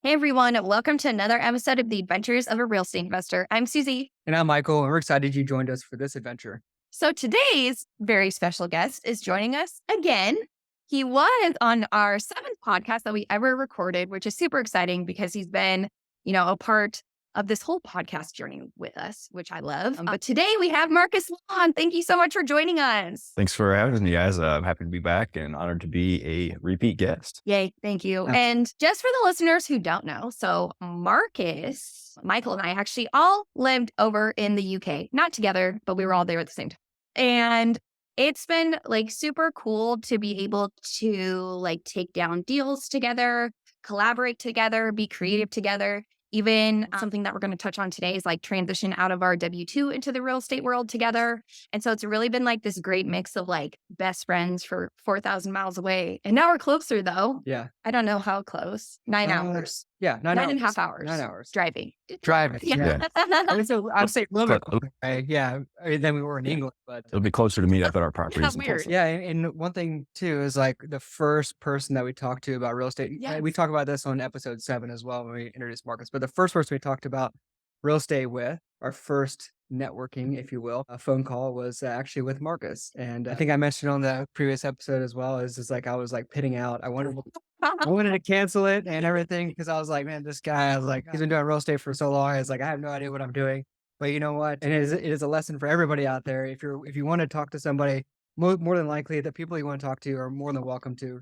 Hey everyone, welcome to another episode of the Adventures of a Real Estate Investor. I'm Susie. And I'm Michael, and we're excited you joined us for this adventure. So today's very special guest is joining us again. He was on our seventh podcast that we ever recorded, which is super exciting because he's been, a part of this whole podcast journey with us, which I love. But today we have Marcus Lawn. Thank you so much for joining us. Thanks for having me, guys. I'm happy to be back and honored to be a repeat guest. Yay, thank you. Yeah. And just for the listeners who don't know, so Marcus, Michael, and I actually all lived over in the UK, not together, but we were all there at the same time. And it's been like super cool to be able to like take down deals together, collaborate together, be creative together. Even something that we're going to touch on today is like transition out of our W-2 into the real estate world together. And so it's really been like this great mix of like best friends for 4,000 miles away. And now we're closer though. Yeah. I don't know how close. 9 hours. Yeah. 9 and a half hours. 9 hours. Driving. Driving. Yeah. I would say a little bit closer, right? Yeah. Than we were in England. But It'll be closer to meet up at our properties. in Weird. Tulsa. yeah. And one thing too is like the first person that we talked to about real estate. Yes. We talked about this on episode 7 as well when we introduced Marcus. But the first person we talked about real estate with, our first networking, if you will, a phone call was actually with Marcus. And I think I mentioned on the previous episode as well, is like I was like pitting out. I wanted to cancel it and everything because I was like, man, this guy, I was like, he's been doing real estate for so long. I was like, I have no idea what I'm doing. But you know what? And it is a lesson for everybody out there. If you want to talk to somebody, more than likely the people you want to talk to are more than welcome to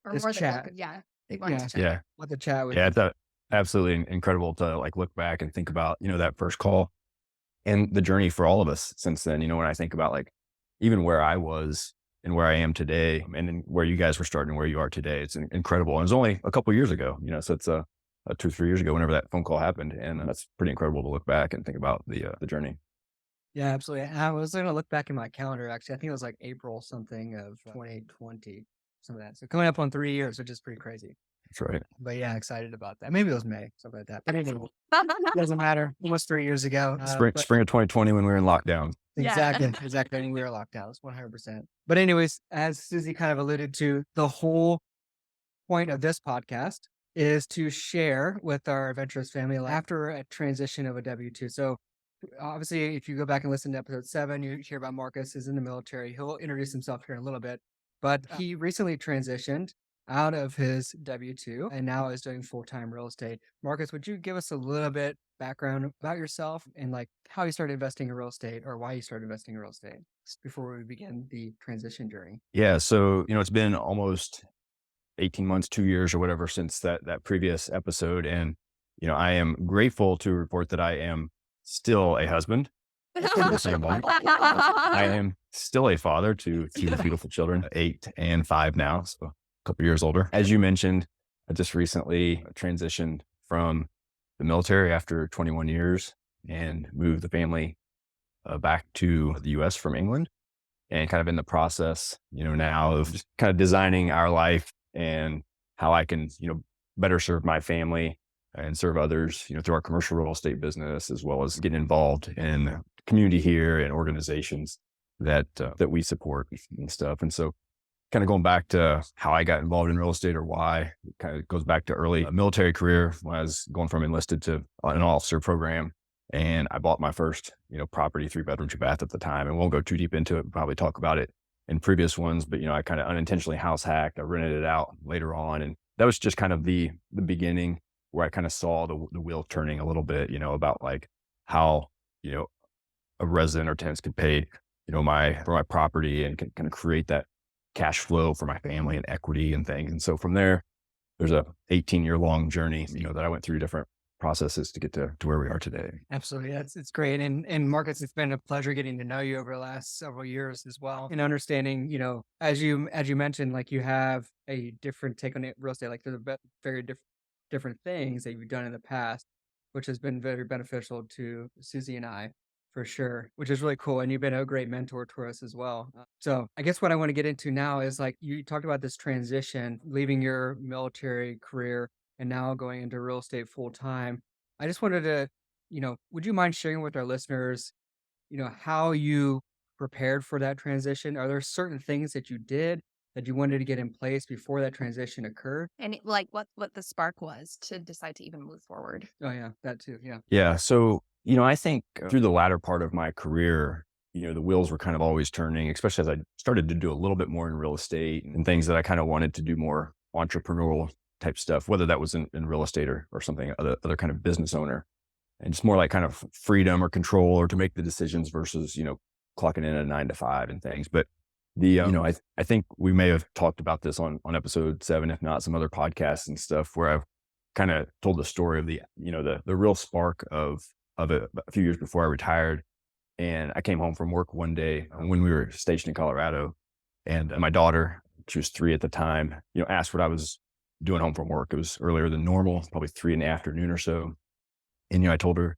Or This more than chat. welcome. Yeah. They want Yeah. to chat. Yeah. with the chat with. Yeah. It's absolutely incredible to like look back and think about, that first call and the journey for all of us since then. When I think about like even where I was and where I am today and then where you guys were starting and where you are today, it's incredible. And it was only a couple of years ago, so it's 2 or 3 years ago, whenever that phone call happened. And that's pretty incredible to look back and think about the journey. Yeah, absolutely. I was going to look back in my calendar, actually. I think it was like April something of 2020, some of that. So coming up on 3 years, which is pretty crazy. That's right. But yeah, excited about that. Maybe it was May, something like that. But anyway, doesn't matter. Almost 3 years ago. But Spring of 2020 when we were in lockdown. Yeah. exactly. I mean, we were locked out. It's 100%. But anyways, as Susie kind of alluded to, the whole point of this podcast is to share with our adventurous family after a transition of a W-2. So obviously, if you go back and listen to episode 7, you hear about Marcus is in the military. He'll introduce himself here in a little bit, but he recently transitioned out of his W-2 and now is doing full-time real estate. Marcus, would you give us a little bit background about yourself and like how you started investing in real estate or why you started investing in real estate before we begin the transition journey? Yeah. So, it's been almost 18 months, 2 years or whatever since that previous episode. And, I am grateful to report that I am still a husband. I am still a father to two beautiful children, 8 and 5 now. So a couple years older. As you mentioned, I just recently transitioned from the military after 21 years and moved the family back to the US from England and kind of in the process, now of just kind of designing our life and how I can, better serve my family and serve others, through our commercial real estate business, as well as getting involved in the community here and organizations that we support and stuff. And so kind of going back to how I got involved in real estate or why, it kind of goes back to early military career when I was going from enlisted to an officer program. And I bought my first, property, 3-bedroom, 2-bath at the time. And won't go too deep into it. We'll probably talk about it in previous ones, but, I kind of unintentionally house hacked. I rented it out later on. And that was just kind of the beginning where I kind of saw the wheel turning a little bit, about like how, a resident or tenants could pay, for my property and can kind of create that cash flow for my family and equity and things. And so from there, there's a 18-year long journey, that I went through different processes to get to where we are today. Absolutely. It's great. And Marcus, it's been a pleasure getting to know you over the last several years as well. And understanding, as you mentioned, like you have a different take on real estate, like there's very different things that you've done in the past, which has been very beneficial to Susie and I for sure, which is really cool. And you've been a great mentor to us as well. So I guess what I want to get into now is like you talked about this transition, leaving your military career and now going into real estate full time. I just wanted to, would you mind sharing with our listeners, how you prepared for that transition? Are there certain things that you did that you wanted to get in place before that transition occurred? And like what the spark was to decide to even move forward. Oh yeah, that too. Yeah. Yeah. So, I think through the latter part of my career, the wheels were kind of always turning, especially as I started to do a little bit more in real estate and things that I kind of wanted to do more entrepreneurial type stuff, whether that was in real estate or something, other kind of business owner. And just more like kind of freedom or control or to make the decisions versus, clocking in at a 9 to 5 and things. But I think we may have talked about this on episode 7, if not some other podcasts and stuff, where I've kind of told the story of the real spark of it a few years before I retired. And I came home from work one day when we were stationed in Colorado, and my daughter, she was 3 at the time, asked what I was doing home from work. It was earlier than normal, probably 3 in the afternoon or so. And, I told her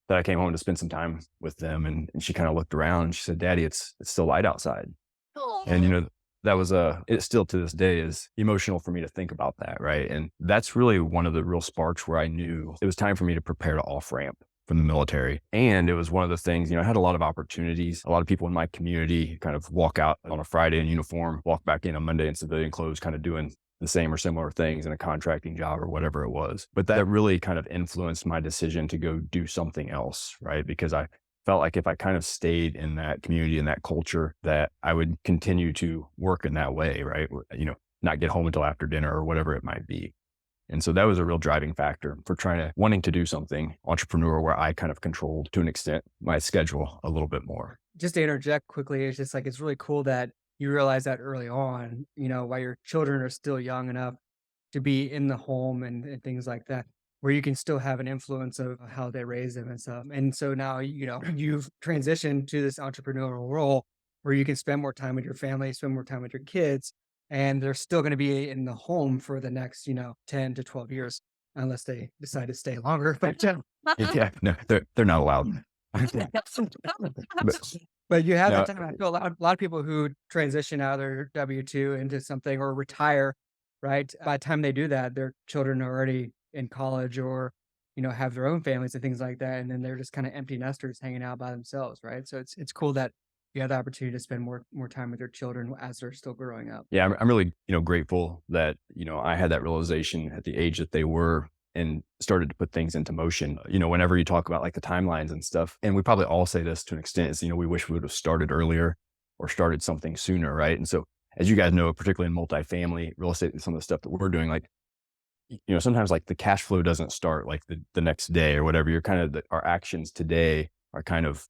that I came home to spend some time with them. And she kind of looked around and she said, "Daddy, it's still light outside." And, that was it still to this day is emotional for me to think about that. Right. And that's really one of the real sparks where I knew it was time for me to prepare to off ramp from the military. And it was one of the things, I had a lot of opportunities. A lot of people in my community kind of walk out on a Friday in uniform, walk back in on Monday in civilian clothes, kind of doing the same or similar things in a contracting job or whatever it was. But that really kind of influenced my decision to go do something else, right? Because I felt like if I kind of stayed in that community and that culture, that I would continue to work in that way, right? Not get home until after dinner or whatever it might be. And so that was a real driving factor for wanting to do something entrepreneur where I kind of controlled to an extent my schedule a little bit more. Just to interject quickly, it's just like it's really cool that you realize that early on, while your children are still young enough to be in the home and things like that, where you can still have an influence of how they raise them and stuff. And so now, you've transitioned to this entrepreneurial role where you can spend more time with your family, spend more time with your kids, and they're still going to be in the home for the next, 10 to 12 years, unless they decide to stay longer. But Yeah, no, they're not allowed. But, but you have no, that time. I feel a lot of people who transition out of their W-2 into something or retire, right? By the time they do that, their children are already in college or, have their own families and things like that. And then they're just kind of empty nesters hanging out by themselves, right? So it's cool that you have the opportunity to spend more time with your children as they're still growing up. yeah, I'm really, grateful that, I had that realization at the age that they were and started to put things into motion. Whenever you talk about like the timelines and stuff, and we probably all say this to an extent is, we wish we would have started earlier or started something sooner. Right. And so as you guys know, particularly in multifamily real estate and some of the stuff that we're doing, like, sometimes like the cash flow doesn't start like the next day or whatever. You're kind of our actions today are kind of,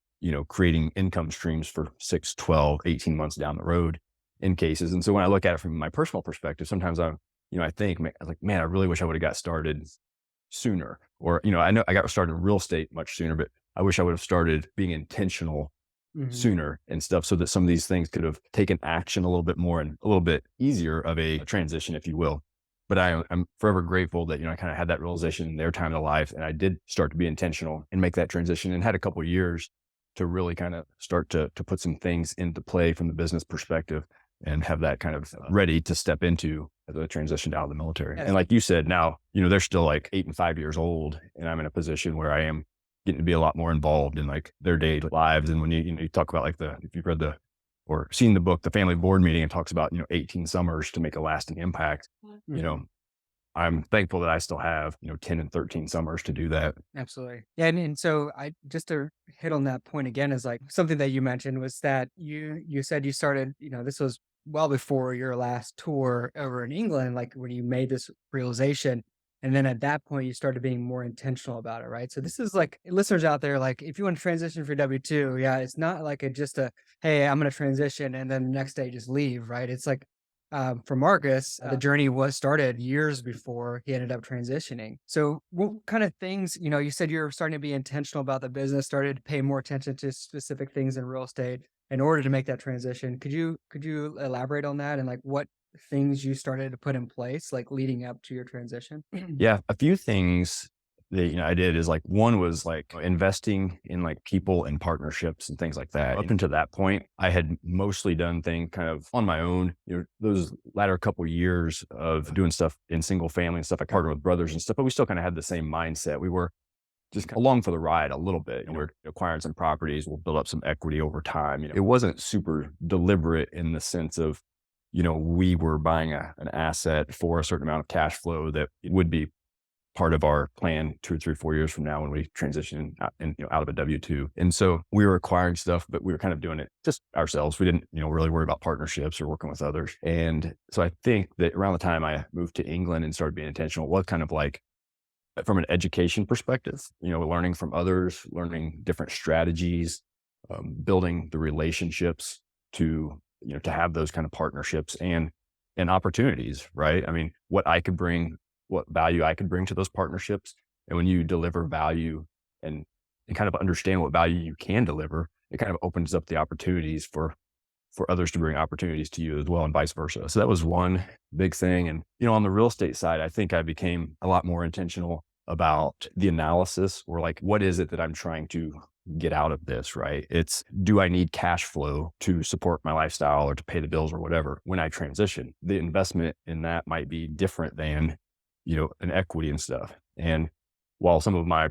creating income streams for 6, 12, 18 months down the road in cases. And so when I look at it from my personal perspective, sometimes I think like, man, I really wish I would have got started sooner. Or, I know I got started in real estate much sooner, but I wish I would have started being intentional sooner and stuff so that some of these things could have taken action a little bit more and a little bit easier of a transition, if you will. But I'm forever grateful that, I kind of had that realization in their time of life. And I did start to be intentional and make that transition and had a couple of years to really kind of start to put some things into play from the business perspective and have that kind of ready to step into the transition out of the military. Yes. And like you said, now, they're still like 8 and 5 years old and I'm in a position where I am getting to be a lot more involved in like their daily lives. And when you talk about like if you've read or seen the book, The Family Board Meeting, it talks about, 18 summers to make a lasting impact. I'm thankful that I still have, 10 and 13 summers to do that. Absolutely. Yeah. And so I just to hit on that point again is like something that you mentioned was that you said you started, this was well before your last tour over in England, like when you made this realization. And then at that point, you started being more intentional about it, right? So this is like listeners out there, like if you want to transition for W-2, yeah, it's not like hey, I'm going to transition and then the next day just leave, right? It's like, for Marcus, the journey was started years before he ended up transitioning. So what kind of things, you said you were starting to be intentional about the business, started to pay more attention to specific things in real estate in order to make that transition. Could you elaborate on that and like what things you started to put in place, like leading up to your transition? Yeah. A few things that, I did is like, one was like investing in like people and partnerships and things like that. Up until that point, I had mostly done things kind of on my own. Those latter couple of years of doing stuff in single family and stuff, I partnered with brothers and stuff, but we still kind of had the same mindset. We were just along for the ride a little bit. We're acquiring some properties, we'll build up some equity over time. It wasn't super deliberate in the sense of, we were buying an asset for a certain amount of cash flow that would be part of our plan 2 or 3, 4 years from now when we transition out, out of a W-2. And so we were acquiring stuff, but we were kind of doing it just ourselves. We didn't, really worry about partnerships or working with others. And so I think that around the time I moved to England and started being intentional, was kind of like from an education perspective, learning from others, learning different strategies, building the relationships to, to have those kind of partnerships and opportunities, right? I mean, what value I could bring to those partnerships. And when you deliver value and kind of understand what value you can deliver, it kind of opens up the opportunities for others to bring opportunities to you as well, and vice versa. So that was one big thing. And, on the real estate side, I think I became a lot more intentional about the analysis, or like, what is it that I'm trying to get out of this, right? It's, do I need cash flow to support my lifestyle or to pay the bills or whatever when I transition? The investment in that might be different than, an equity and stuff. And while some of my,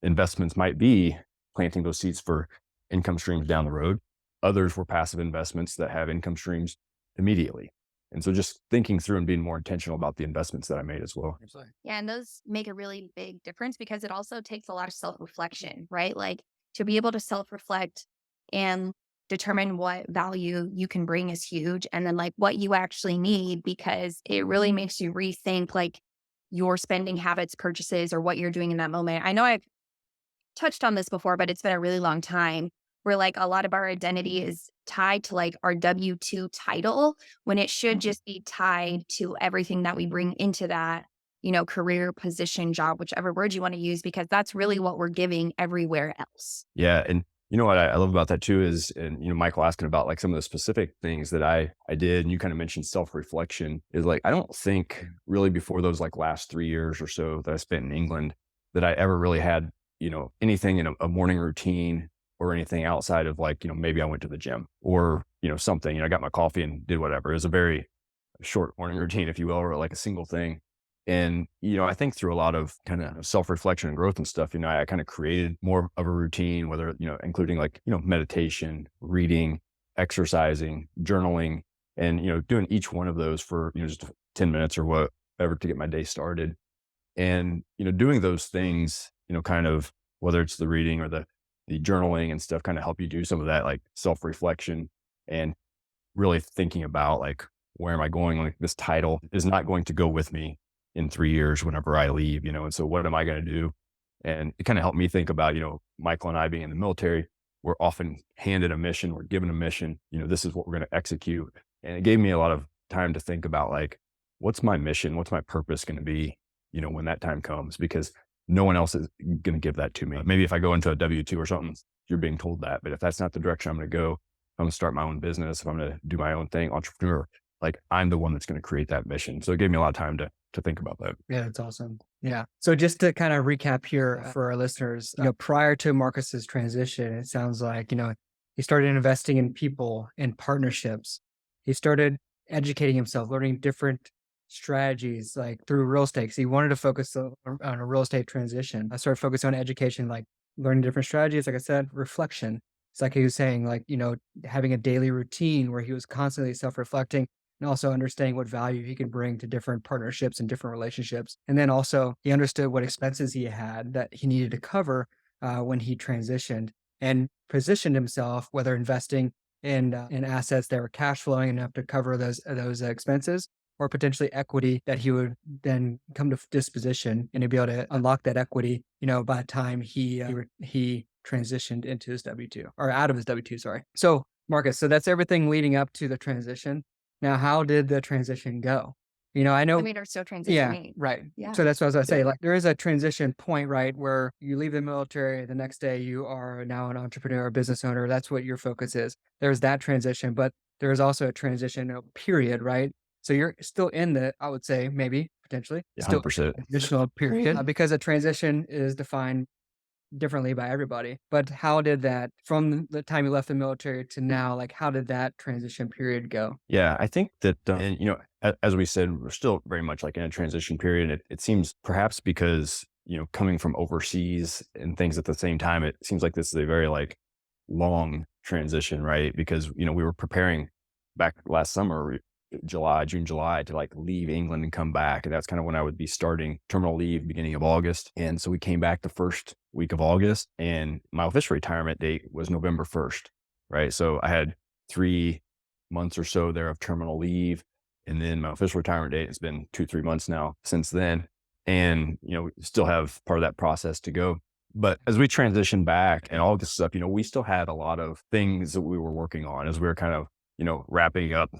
investments might be planting those seeds for income streams down the road, others were passive investments that have income streams immediately. And so just thinking through and being more intentional about the investments that I made as well. Absolutely. Yeah. And those make a really big difference because it also takes a lot of self-reflection, right? Like to be able to self-reflect and determine what value you can bring is huge. And then like what you actually need, because it really makes you rethink like your spending habits, purchases, or what you're doing in that moment. I know I've touched on this before, but it's been a really long time where like a lot of our identity is tied to like our W-2 title when it should just be tied to everything that we bring into that, career, position, job, whichever word you want to use, because that's really what we're giving everywhere else. Yeah. And you know what I love about that too is, and, Michael asking about like some of the specific things that I did, and you kind of mentioned self-reflection, is like, I don't think really before those like last 3 years or so that I spent in England that I ever really had, anything in a morning routine or anything outside of like, maybe I went to the gym or, something, I got my coffee and did whatever. It was a very short morning routine, if you will, or like a single thing. And, I think through a lot of kind of self-reflection and growth and stuff, I kind of created more of a routine, whether, including like, meditation, reading, exercising, journaling, and, doing each one of those for, just 10 minutes or whatever to get my day started. And, doing those things, kind of, whether it's the reading or the journaling and stuff, kind of help you do some of that like self-reflection and really thinking about like, where am I going? Like this title is not going to go with me in 3 years whenever I leave, and so what am I going to do? And it kind of helped me think about, Michael and I being in the military, we're often handed a mission, we're given a mission, this is what we're going to execute. And it gave me a lot of time to think about like, what's my mission? What's my purpose going to be, when that time comes? Because no one else is going to give that to me. Maybe if I go into a W-2 or something, you're being told that, but if that's not the direction I'm going to go, I'm going to start my own business, if I'm going to do my own thing, entrepreneur, like I'm the one that's going to create that mission. So it gave me a lot of time to think about that. Yeah, that's awesome. Yeah. So just to kind of recap here for our listeners, prior to Marcus's transition, it sounds like, he started investing in people and partnerships. He started educating himself, learning different strategies like through real estate. So he wanted to focus on a real estate transition. I started focusing on education, like learning different strategies. Like I said, reflection. It's like he was saying, like, having a daily routine where he was constantly self-reflecting and also understanding what value he could bring to different partnerships and different relationships. And then also he understood what expenses he had that he needed to cover when he transitioned, and positioned himself, whether investing in assets that were cash flowing enough to cover those expenses, or potentially equity that he would then come to disposition and he'd be able to unlock that equity, by the time he transitioned into his W-2 or out of his W-2, sorry. So Marcus, so that's everything leading up to the transition. Now, how did the transition go? I know. I mean, we're still Yeah, transitioning. right. Yeah. So that's what I was going to say. Like, there is a transition point, right, where you leave the military, the next day you are now an entrepreneur, a business owner. That's what your focus is. There's that transition, but there's also a transition period, right? So you're still in the, I would say, maybe potentially Yeah, still 100%. transitional period, because a transition is defined differently by everybody. But how did that, from the time you left the military to now, like how did that transition period go? Yeah, I think that, and as we said, we're still very much like in a transition period. It seems perhaps because, coming from overseas and things at the same time, it seems like this is a very like long transition, right? Because, we were preparing back last summer, June, July, to like leave England and come back. And that's kind of when I would be starting terminal leave, beginning of August. And so we came back the first week of August, and my official retirement date was November 1st. Right. So I had 3 months or so there of terminal leave. And then my official retirement date, it's been 2, 3 months now since then. And, we still have part of that process to go. But as we transition back and all this stuff, we still had a lot of things that we were working on as we were kind of, wrapping up,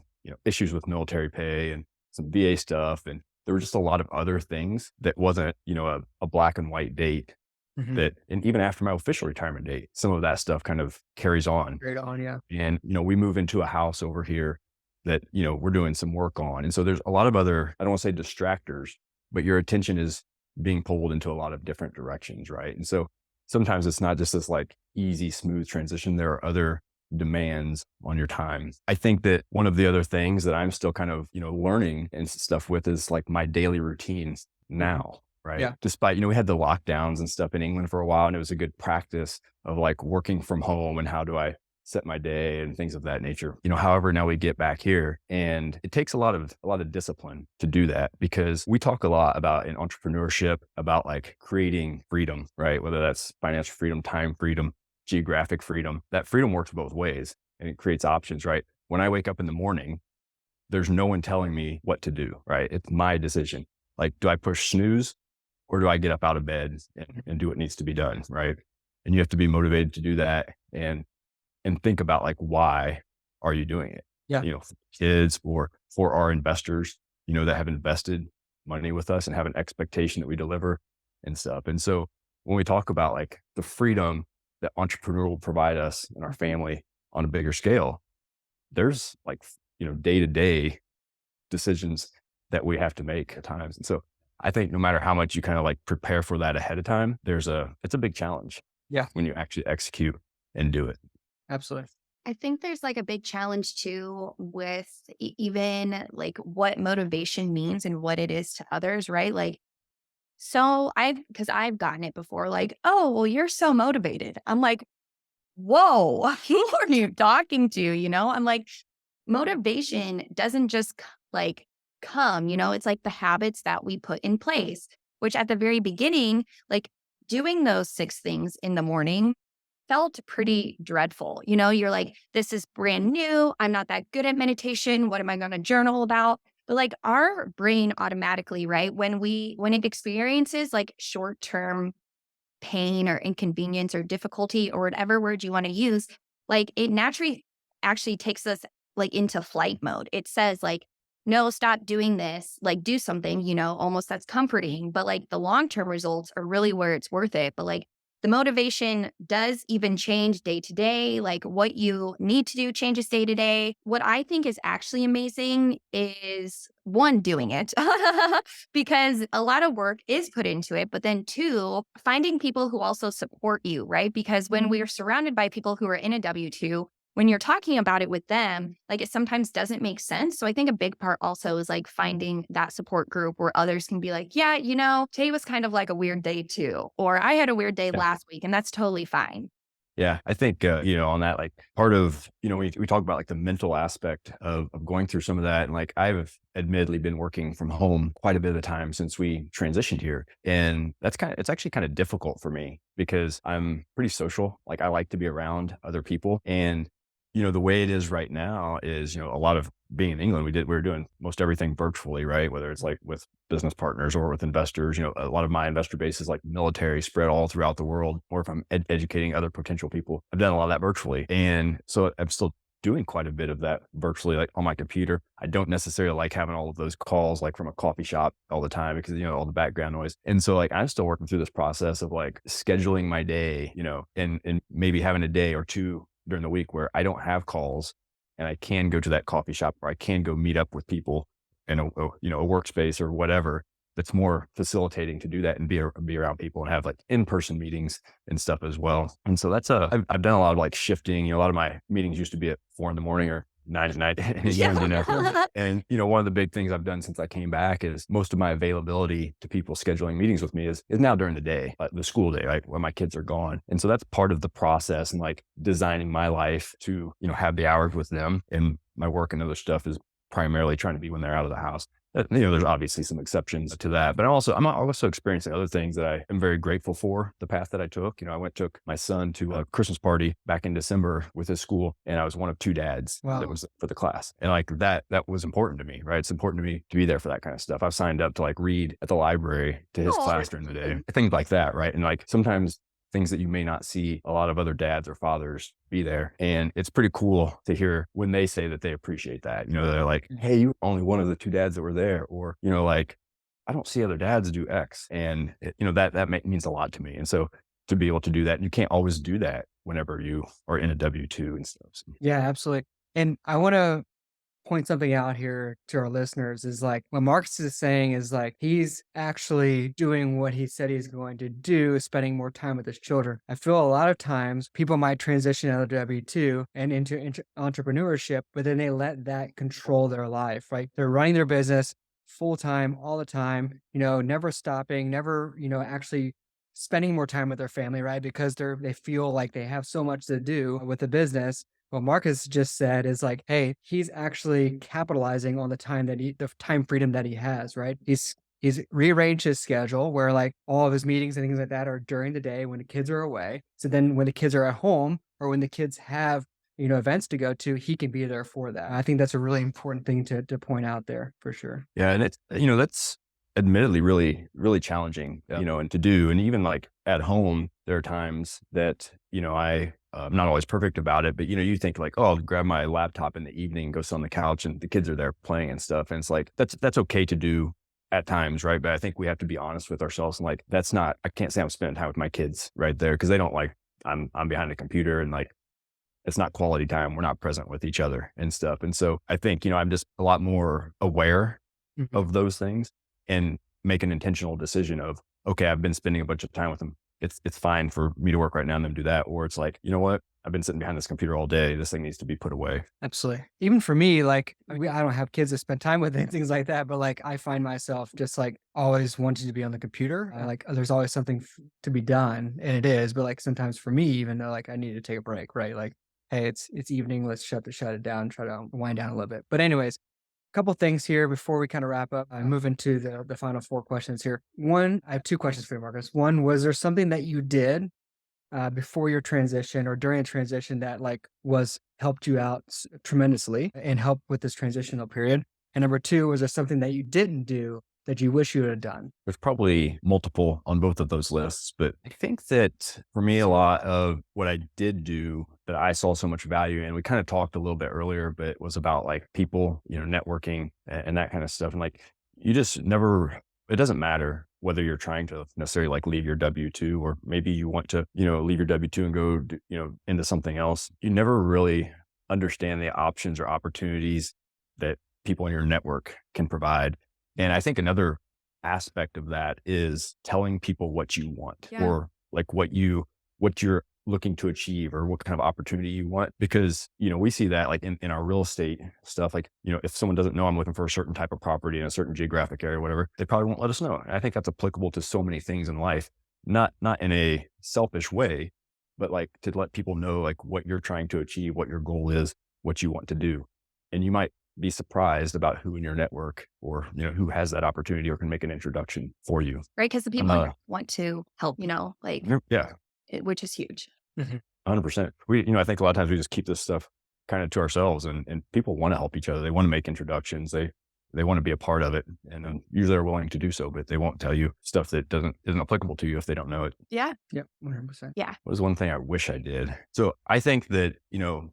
issues with military pay and some VA stuff. And there were just a lot of other things that wasn't, a black and white date that, and even after my official retirement date, some of that stuff kind of carries on. Carried on, yeah. And, we move into a house over here that, we're doing some work on. And so there's a lot of other, I don't want to say distractors, but your attention is being pulled into a lot of different directions. Right. And so sometimes it's not just this like easy, smooth transition. There are other demands on your time. I think that one of the other things that I'm still kind of, learning and stuff with is like my daily routines now. Right. Yeah. Despite, we had the lockdowns and stuff in England for a while, and it was a good practice of like working from home and how do I set my day and things of that nature. However, now we get back here, and it takes a lot of discipline to do that, because we talk a lot about in entrepreneurship about like creating freedom, right? Whether that's financial freedom, time freedom, geographic freedom. That freedom works both ways, and it creates options, right? When I wake up in the morning, there's no one telling me what to do, right? It's my decision. Like, do I push snooze, or do I get up out of bed and do what needs to be done, right? And you have to be motivated to do that, and think about like, why are you doing it? Yeah. For kids or for our investors, that have invested money with us and have an expectation that we deliver and stuff. And so when we talk about like the freedom that entrepreneur will provide us and our family on a bigger scale, there's like, day-to-day decisions that we have to make at times. And so I think no matter how much you kind of like prepare for that ahead of time, it's a big challenge. Yeah. When you actually execute and do it. Absolutely. I think there's like a big challenge too with even like what motivation means and what it is to others, right? Like, because I've gotten it before, like, oh, well, you're so motivated. I'm like, whoa, who are you talking to? I'm like, motivation doesn't just like come, it's like the habits that we put in place, which at the very beginning, like doing those 6 things in the morning felt pretty dreadful. You're like, this is brand new. I'm not that good at meditation. What am I going to journal about? But like our brain automatically, right? When it experiences like short-term pain or inconvenience or difficulty or whatever word you want to use, like it naturally actually takes us like into flight mode. It says like, no, stop doing this, like do something, almost that's comforting. But like the long-term results are really where it's worth it. But like the motivation does even change day to day. Like what you need to do changes day to day. What I think is actually amazing is one, doing it because a lot of work is put into it. But then 2, finding people who also support you, right? Because when we are surrounded by people who are in a W-2, when you're talking about it with them, like it sometimes doesn't make sense. So I think a big part also is like finding that support group where others can be like, yeah, today was kind of like a weird day too, or I had a weird day last week and that's totally fine. Yeah. I think, on that, like part of, we talk about like the mental aspect of going through some of that. And like, I've admittedly been working from home quite a bit of the time since we transitioned here. And it's actually kind of difficult for me because I'm pretty social. Like I like to be around other people. And the way it is right now is, a lot of being in England, we were doing most everything virtually, right? Whether it's like with business partners or with investors, a lot of my investor base is like military spread all throughout the world, or if I'm educating other potential people, I've done a lot of that virtually. And so I'm still doing quite a bit of that virtually, like on my computer. I don't necessarily like having all of those calls like from a coffee shop all the time because, all the background noise. And so like, I'm still working through this process of like scheduling my day, and maybe having a day or 2 during the week where I don't have calls and I can go to that coffee shop, or I can go meet up with people in a workspace or whatever that's more facilitating to do that and be around people and have like in-person meetings and stuff as well. And so I've done a lot of like shifting. A lot of my meetings used to be at 4 a.m. or 9 at night. And, one of the big things I've done since I came back is most of my availability to people scheduling meetings with me is now during the day, like the school day, right? When my kids are gone. And so that's part of the process and like designing my life to, have the hours with them and my work and other stuff is primarily trying to be when they're out of the house. There's obviously some exceptions to that, but I'm also experiencing other things that I am very grateful for the path that I took. Took my son to a Christmas party back in December with his school, and I was one of two dads Wow. that was for the class. And like that was important to me, right? It's important to me to be there for that kind of stuff. I've signed up to like read at the library to his class during the day, things like that, right? And like sometimes things that you may not see a lot of other dads or fathers be there. And it's pretty cool to hear when they say that they appreciate that. They're like, hey, you're only one of the two dads that were there. Or, like, I don't see other dads do X. And, that means a lot to me. And so to be able to do that, you can't always do that whenever you are in a W-2 and stuff. So. Yeah, absolutely. And I want to point something out here to our listeners is like what Marcus is saying is like he's actually doing what he said he's going to do, spending more time with his children. I feel a lot of times people might transition out of W-2 and into entrepreneurship, but then they let that control their life, right? They're running their business full time, all the time, never stopping, never, actually spending more time with their family, right? Because they feel like they have so much to do with the business. What Marcus just said is like, hey, he's actually capitalizing on the time freedom that he has, right? He's rearranged his schedule where like all of his meetings and things like that are during the day when the kids are away. So then when the kids are at home or when the kids have, events to go to, he can be there for that. I think that's a really important thing to point out there for sure. Yeah. And it's, that's admittedly really, really challenging, and to do. And even like at home, there are times that, I'm not always perfect about it, but you think like, oh, I'll grab my laptop in the evening, go sit on the couch and the kids are there playing and stuff. And it's like, that's okay to do at times. Right. But I think we have to be honest with ourselves and like, I can't say I'm spending time with my kids right there. Cause they don't like, I'm behind a computer and like, it's not quality time. We're not present with each other and stuff. And so I think, I'm just a lot more aware of those things and make an intentional decision of, okay, I've been spending a bunch of time with them. It's fine for me to work right now and them do that. Or it's like, you know what? I've been sitting behind this computer all day. This thing needs to be put away. Absolutely. Even for me, like I don't have kids to spend time with and things like that, but like I find myself just like always wanting to be on the computer. Like there's always something to be done, and it is. But like sometimes for me, even though like I need to take a break, right? Like, hey, it's evening. Let's shut it down. Try to wind down a little bit. But anyways, couple things here before we kind of wrap up. I move into the final 4 questions here. One, I have 2 questions for you, Marcus. One, was there something that you did before your transition or during a transition that like helped you out tremendously and helped with this transitional period? And number 2, was there something that you didn't do that you wish you would have done? There's probably multiple on both of those lists, but I think that for me, a lot of what I did do that I saw so much value in, we kind of talked a little bit earlier, but it was about like people, networking and that kind of stuff. And like, you just never, it doesn't matter whether you're trying to necessarily like leave your W-2 or maybe you want to, leave your W-2 and go, into something else. You never really understand the options or opportunities that people in your network can provide. And I think another aspect of that is telling people what you want or like what you're looking to achieve or what kind of opportunity you want. Because, we see that like in our real estate stuff, like, if someone doesn't know I'm looking for a certain type of property in a certain geographic area, whatever, they probably won't let us know. And I think that's applicable to so many things in life, not in a selfish way, but like to let people know like what you're trying to achieve, what your goal is, what you want to do. And you might be surprised about who in your network or, who has that opportunity or can make an introduction for you. Right. Because the people want to help, yeah, which is huge. 100%. I think a lot of times we just keep this stuff kind of to ourselves and people want to help each other. They want to make introductions. They want to be a part of it. And usually they're willing to do so, but they won't tell you stuff that isn't applicable to you if they don't know it. Yeah. Yep. 100%. Yeah. What was one thing I wish I did? So I think that,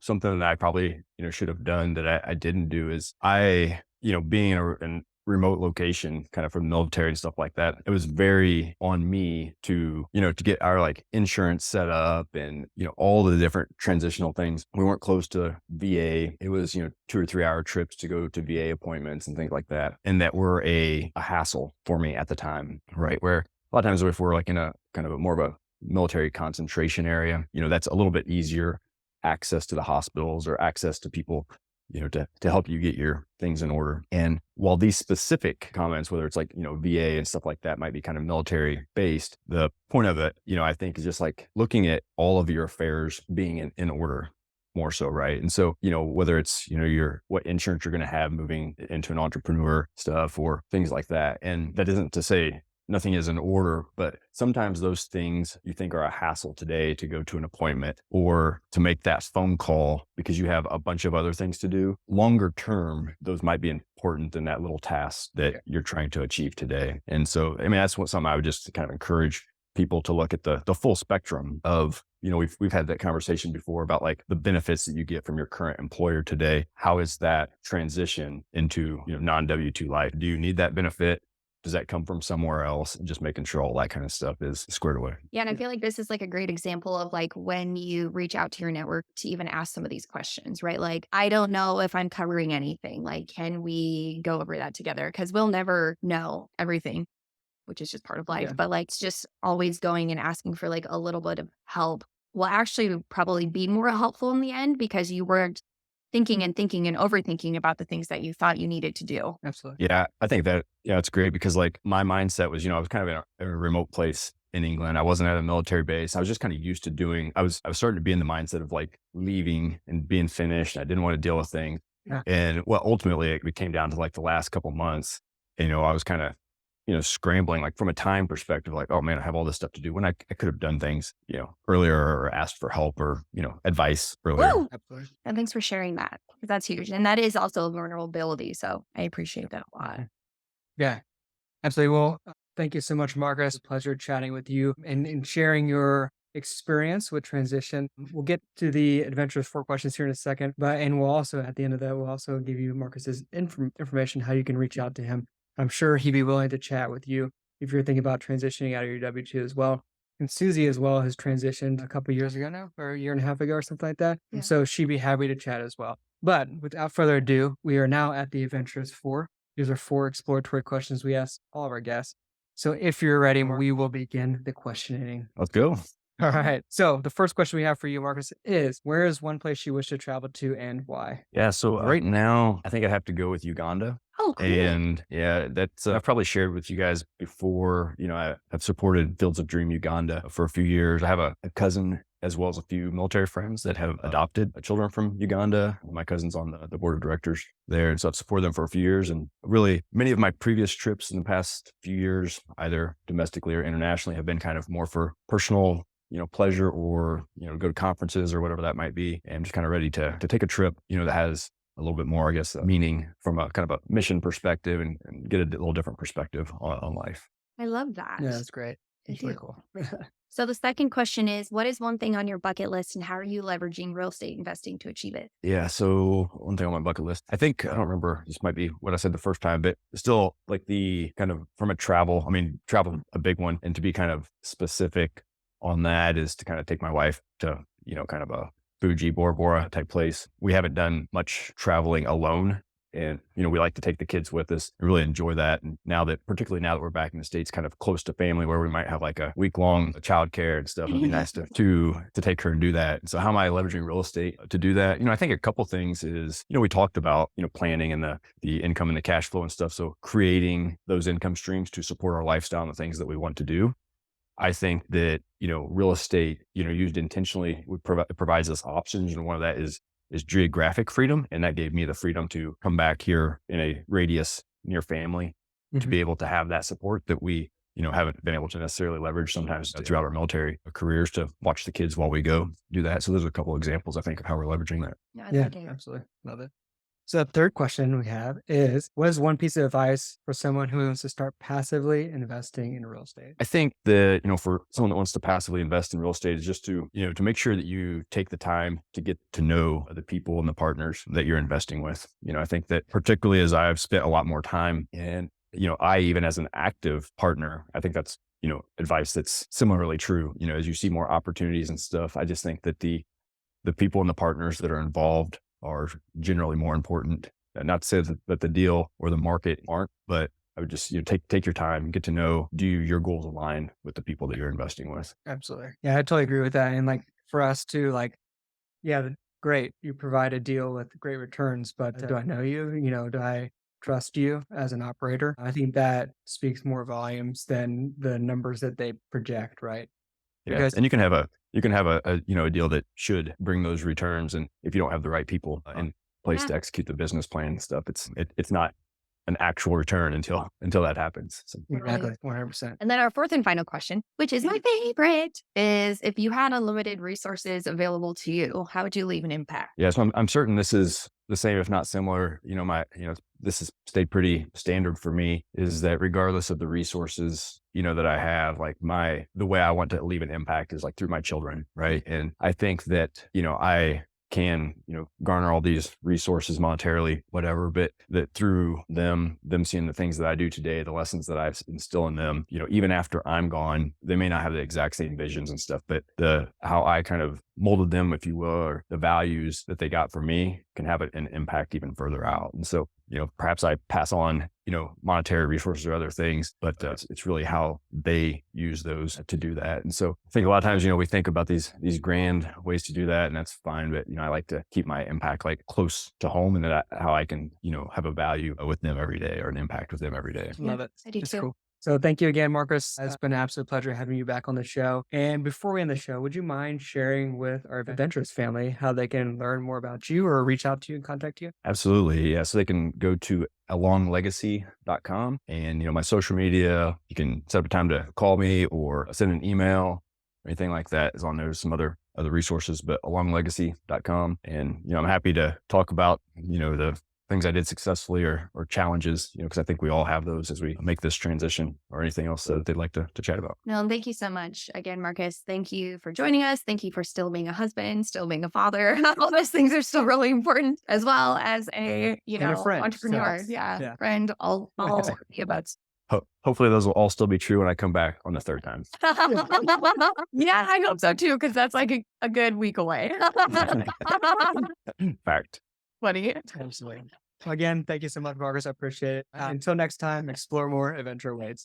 something that I probably, should have done that I didn't do is being in a remote location kind of from the military and stuff like that, it was very on me to get our like insurance set up and all the different transitional things. We weren't close to VA. It was 2 or 3 hour trips to go to VA appointments and things like that, and that were a hassle for me at the time, right? Where a lot of times if we're like in a kind of a more of a military concentration area, that's a little bit easier access to the hospitals or access to people to help you get your things in order. And while these specific comments, whether it's like, VA and stuff like that might be kind of military based, the point of it, I think is just like looking at all of your affairs being in order. more so, right? And so, whether it's, what insurance you're going to have moving into an entrepreneur stuff or things like that. And that isn't to say nothing is in order, but sometimes those things you think are a hassle today to go to an appointment or to make that phone call because you have a bunch of other things to do. Longer term, those might be important than that little task that you're trying to achieve today. And so, that's something I would just kind of encourage people to look at the full spectrum of, we've had that conversation before about like the benefits that you get from your current employer today. How is that transition into, non W-2 life? Do you need that benefit? Does that come from somewhere else? And just making sure all that kind of stuff is squared away. Yeah. And I feel like this is like a great example of like when you reach out to your network to even ask some of these questions, right? Like, I don't know if I'm covering anything. Like, can we go over that together? Because we'll never know everything, which is just part of life. Yeah. But like, it's just always going and asking for like a little bit of help will actually probably be more helpful in the end because you weren't thinking and overthinking about the things that you thought you needed to do. Absolutely. Yeah, I think that, it's great because like my mindset was, I was kind of in a remote place in England. I wasn't at a military base. I was just kind of used to doing, I was starting to be in the mindset of like leaving and being finished. I didn't want to deal with things. Yeah. And ultimately it came down to like the last couple months, I was kind of, scrambling like from a time perspective, like, oh man, I have all this stuff to do when I could have done things, earlier or asked for help or, advice earlier. Woo! Absolutely. And thanks for sharing that. That's huge. And that is also a vulnerability. So I appreciate that a lot. Yeah, absolutely. Well, thank you so much, Marcus. Pleasure chatting with you and sharing your experience with transition. We'll get to the adventurous 4 questions here in a second, and we'll also, at the end of that, we'll also give you Marcus's information, how you can reach out to him. I'm sure he'd be willing to chat with you if you're thinking about transitioning out of your W-2 as well. And Susie as well has transitioned a couple years ago now, or a year and a half ago or something like that. Yeah. And so she'd be happy to chat as well. But without further ado, we are now at the adventurous 4. These are 4 exploratory questions we ask all of our guests. So if you're ready, we will begin the questioning. Let's go. All right. So the first question we have for you, Marcus, is where is one place you wish to travel to and why? Yeah. So right now, I think I'd have to go with Uganda. Oh, cool. And yeah, that's, I've probably shared with you guys before, I've supported Fields of Dream Uganda for a few years. I have a cousin as well as a few military friends that have adopted children from Uganda. My cousin's on the board of directors there. And so I've supported them for a few years. And really many of my previous trips in the past few years, either domestically or internationally, have been kind of more for personal pleasure or, go to conferences or whatever that might be. And I'm just kind of ready to take a trip, that has a little bit more, I guess, meaning from a kind of a mission perspective and get a little different perspective on life. I love that. Yeah, that's great. I That's really do. cool. So the second question is, what is one thing on your bucket list and how are you leveraging real estate investing to achieve it? Yeah. So one thing on my bucket list, I think, I don't remember, this might be what I said the first time, but still like the kind of from a travel, a big one. And to be kind of specific on that is to kind of take my wife to, kind of a Fuji, Bora Bora type place. We haven't done much traveling alone. And, we like to take the kids with us and really enjoy that. And particularly now that we're back in the States, kind of close to family where we might have like a week-long childcare and stuff, it'd be nice to take her and do that. So how am I leveraging real estate to do that? I think a couple things is, we talked about, planning and the income and the cash flow and stuff. So creating those income streams to support our lifestyle and the things that we want to do. I think that, real estate, used intentionally provides us options. And one of that is geographic freedom. And that gave me the freedom to come back here in a radius near family to be able to have that support that we, haven't been able to necessarily leverage sometimes throughout our military careers to watch the kids while we go do that. So there's a couple of examples, I think, of how we're leveraging that. Yeah, absolutely. Love it. So the third question we have is, what is one piece of advice for someone who wants to start passively investing in real estate? I think that, for someone that wants to passively invest in real estate is just to, to make sure that you take the time to get to know the people and the partners that you're investing with. I think that particularly as I've spent a lot more time and, I even as an active partner, I think that's, advice that's similarly true. As you see more opportunities and stuff, I just think that the people and the partners that are involved are generally more important. Not to say that the deal or the market aren't, but I would just take your time, get to know, do your goals align with the people that you're investing with? Absolutely. Yeah, I totally agree with that. And like for us too, great, you provide a deal with great returns, but do I know you? Do I trust you as an operator? I think that speaks more volumes than the numbers that they project, right? Yeah. And you can have you can have a deal that should bring those returns. And if you don't have the right people in place to execute the business plan and stuff, it's not an actual return until that happens. So. Exactly. 100%. And then our fourth and final question, which is my favorite, is if you had unlimited resources available to you, how would you leave an impact? Yeah, so I'm certain this is the same, if not similar. This has stayed pretty standard for me, is that regardless of the resources, that I have, like the way I want to leave an impact is like through my children, right? And I think that, I can, garner all these resources monetarily, whatever, but that through them seeing the things that I do today, the lessons that I instill in them, even after I'm gone, they may not have the exact same visions and stuff, but how I kind of molded them, if you will, or the values that they got from me can have an impact even further out. And so, perhaps I pass on, monetary resources or other things, but it's really how they use those to do that. And so I think a lot of times, we think about these grand ways to do that, and that's fine. But, I like to keep my impact like close to home, and how I can, have a value with them every day, or an impact with them every day. Love it. I do It's too. cool. So thank you again, Marcus. It's been an absolute pleasure having you back on the show. And before we end the show, would you mind sharing with our Adventurous family how they can learn more about you or reach out to you and contact you? Absolutely. Yeah. So they can go to alonglegacy.com, and, my social media, you can set up a time to call me or send an email or anything like that is on there. There's some other resources, but alonglegacy.com. And, I'm happy to talk about, the things I did successfully or challenges, because I think we all have those as we make this transition, or anything else that they'd like to chat about. No, and thank you so much again, Marcus. Thank you for joining us. Thank you for still being a husband, still being a father. All those things are still really important, as well as a, And a friend. entrepreneur. So, Yeah, friend, all the abouts. Hopefully those will all still be true when I come back on the third time. Yeah, I hope so too, because that's like a good week away. Fact. Funny. Absolutely. Again, thank you so much, Marcus. I appreciate it. Until next time, explore more, adventure awaits.